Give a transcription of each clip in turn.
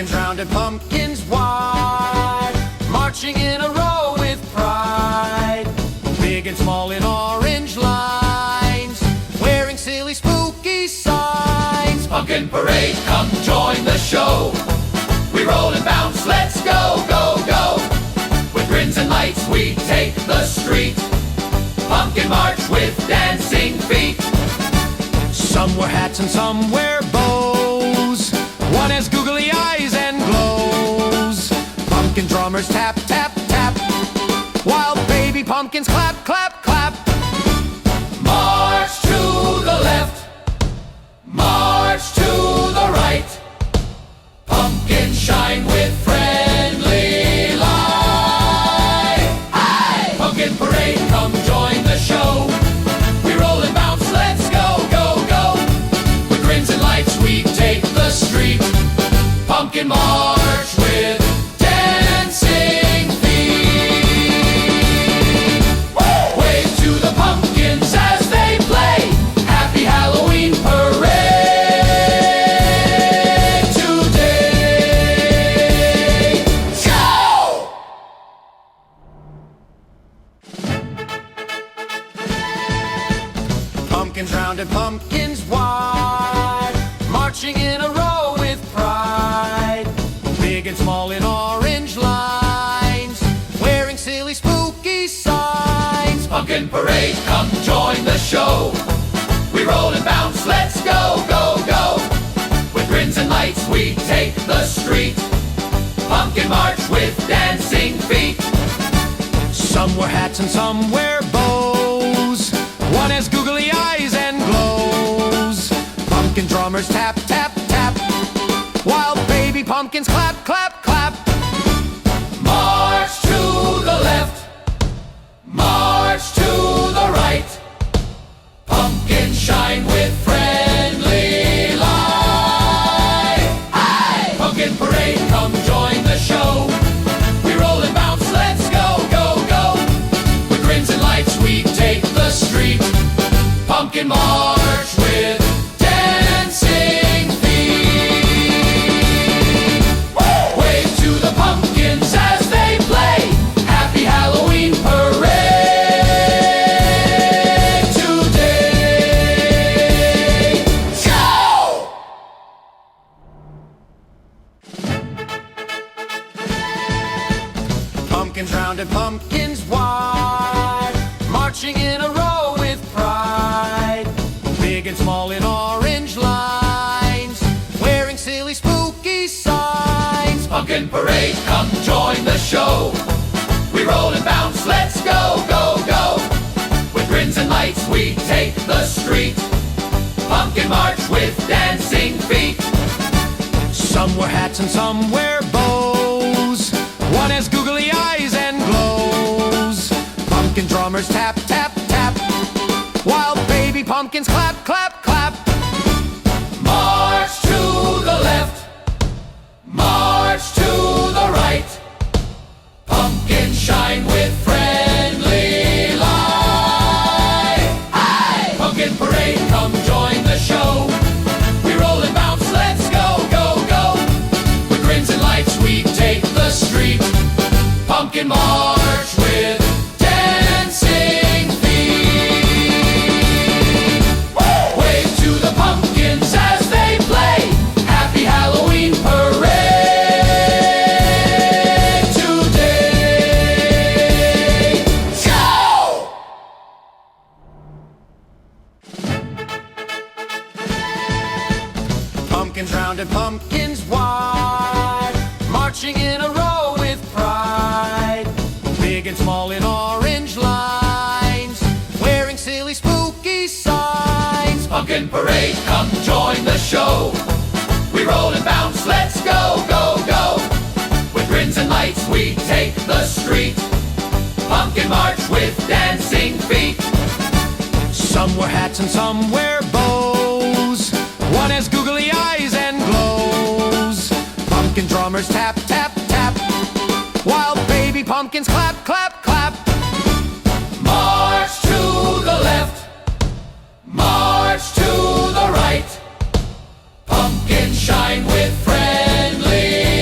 Pumpkins round and pumpkins wide, marching in a row with pride. Big and small in orange lines, wearing silly spooky signs. Pumpkin parade, come join the show. We roll and bounce, let's go, go, go. With grins and lights we take the street. Pumpkin march with dancing feet. Some wear hats and some wear bows. One has googly eyes and glows. Pumpkin drummers tap, tap, tap, while baby pumpkins clap, clap, clap. March to the left, march to the right. Pumpkins shine with friendly light. Hi! Pumpkin parade, come join the show. We roll and bounce, let's go, go, go. With grins and lights we take the street. Pumpkin march with dancing feet. Wave to the pumpkins as they play. Happy Halloween parade today. Go! Pumpkins round and pumpkins wide, marching in a row with pride. Big and small in orange lines, wearing silly spooky signs. Pumpkin parade, come join the show. We roll and bounce, let's go, go, go. With grins and lights we take the street. Pumpkin march with dancing feet. Some wear hats and some wear bows. One has googly eyes and glows. Pumpkin drummers tap, tap, tap, while baby pumpkins clap, clap, clap. March to the left, march to the right. Pumpkins shine with friendly light. Hi! Pumpkin parade, come join the show. We roll and bounce, let's go, go, go. With grins and lights we take the street. Pumpkin march with dancing feet. Wave to the pumpkins as they play. Happy Halloween parade today. Go! Pumpkins round and pumpkins wide, marching in a row with pride. Big and small in orange lines, wearing silly spooky signs. Pumpkin parade, come join the show. We roll and bounce, let's go, go, go. With grins and lights we take the street. Pumpkin march with dancing feet. Some wear hats and some wear bows. One has googly eyes and glows. Pumpkin drummers tap, tap, tap, while baby pumpkins clap, clap, clap. March to the left, march to the right. Pumpkins shine with friendly light. Hi! Pumpkin parade, come join the show. We roll and bounce, let's go, go, go. With grins and lights we take the street. Pumpkin march with dancing feet. Wave to the pumpkins as they play. Happy Halloween parade today. Go! Pumpkins round and pumpkins wide, marching in a row with pride. Big and small in orange lines, wearing silly spooky signs. Pumpkin parade, come join the show. We roll and bounce, let's go, go, go. With grins and lights we take the street. Pumpkin march with dancing feet. Some wear hats and some wear bows. One has googly eyes and glows. Pumpkin drummers tap, tap, tap, while baby pumpkins clap, clap, clap. March to the left, march to the right. Pumpkins shine with friendly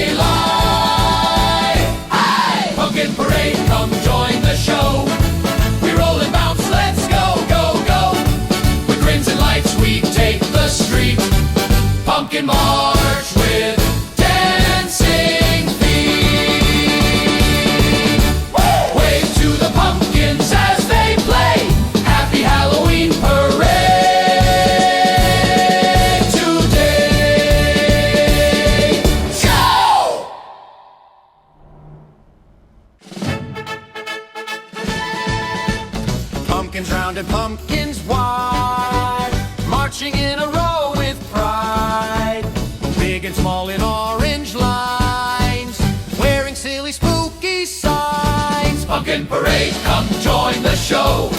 parade, come join the show.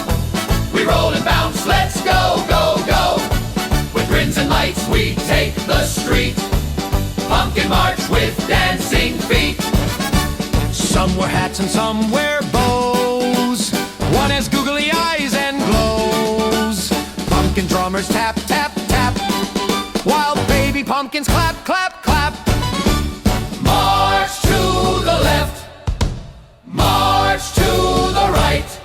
We roll and bounce, let's go, go, go. With grins and lights we take the street. Pumpkin march with dancing feet. Some wear hats and some wear bows. One has googly eyes and glows. Pumpkin drummers tap, tap, tap, while baby pumpkins clap, clap, clap. March to the left, march to the right.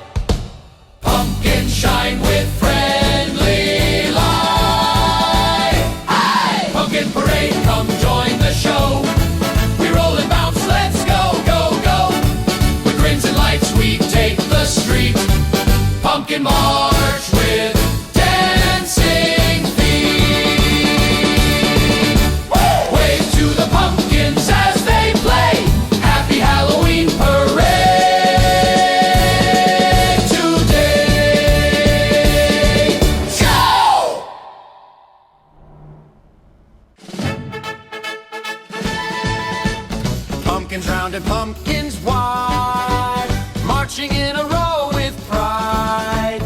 Pumpkins shine with friendly light. Aye! Pumpkin parade, come join the show. We roll and bounce, let's go, go, go. With grins and lights we take the street. Pumpkin march with dancing feet. Wave to the pumpkins as they play. Happy Halloween parade today. Go! Pumpkins round and pumpkins wide, marching in a row with pride.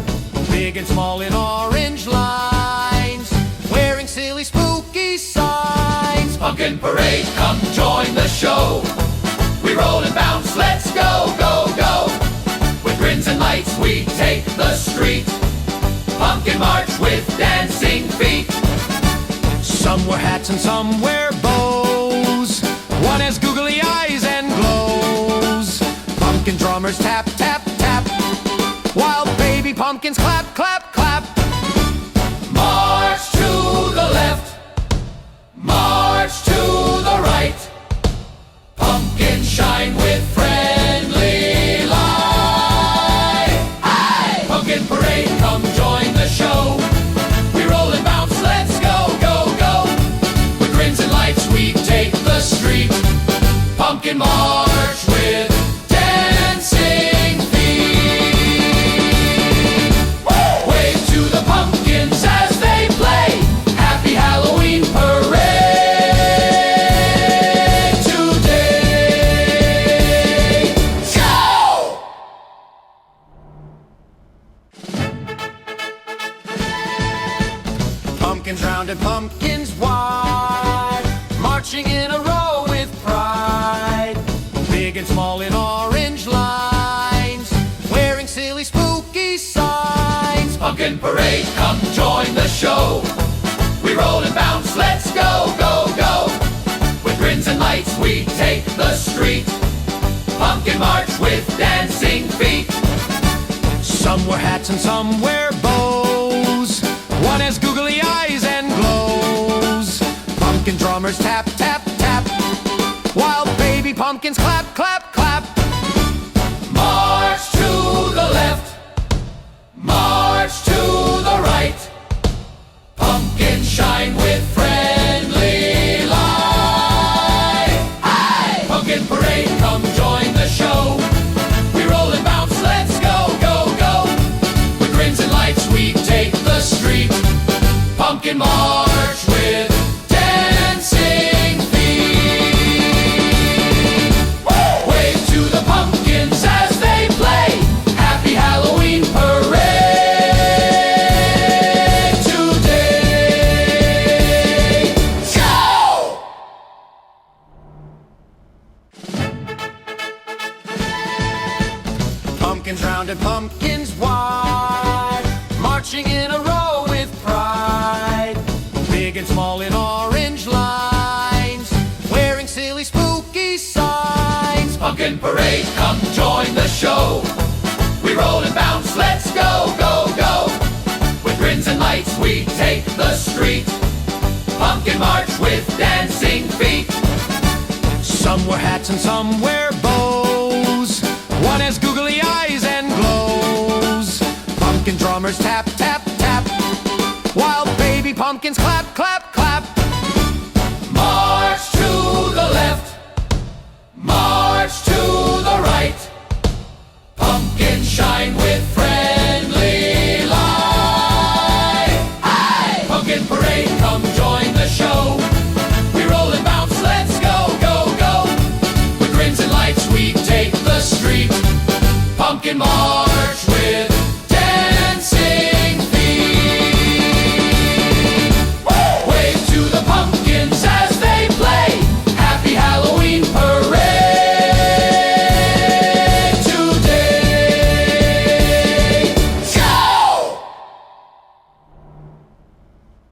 Big and small in orange lines, wearing silly spooky signs. Pumpkin parade, come join the show. We roll and bounce, let's go, go, go. With grins and lights we take the street. Pumpkin march with dancing feet. Some wear hats and some wear bows. One has googly eyes and glows. Pumpkin drummers tap, tap, tap, while baby pumpkins clap, clap, clap. March to the left, march to the right. Pumpkins shine with friendly light. Aye! Pumpkin parade, come join the show. We roll and bounce, let's go, go, go. With grins and lights we take the street. Pumpkin march with dancing feet. Wave to the pumpkins as they play. Happy Halloween parade today. Go! Pumpkins round and pumpkins wide, marching in a row with pride. Big and small in orange lines, wearing silly spooky signs. Pumpkin parade, come join the show. We roll and bounce, let's go, go, go. With grins and lights we take the street. Pumpkin march with dancing feet. Some wear hats and some wear bows. One has googly eyes and glows. Pumpkin drummers tap, tap, tap, while baby pumpkins clap, clap, clap. March to the left, march to the right. Pumpkins shine with friendly light. Aye! Pumpkin parade, come join the show. We roll and bounce, let's go, go, go. With grins and lights we take the street. Pumpkin march with dancing feet. Wave to the pumpkins as they play. Happy Halloween parade today. Go! Pumpkins round and pumpkins wide, marching in a row with pride. Big and small in orange lines, wearing silly spooky signs. Pumpkin parade, come join the show. We roll and bounce, let's go, go, go. With grins and lights we take the street. Pumpkin march with dancing feet. Some wear hats and some wear bows. One has googly eyes and glows. Pumpkin drummers tap, tap, tap, while baby pumpkins clap, clap, clap. March to the left, march to the right. Pumpkins shine with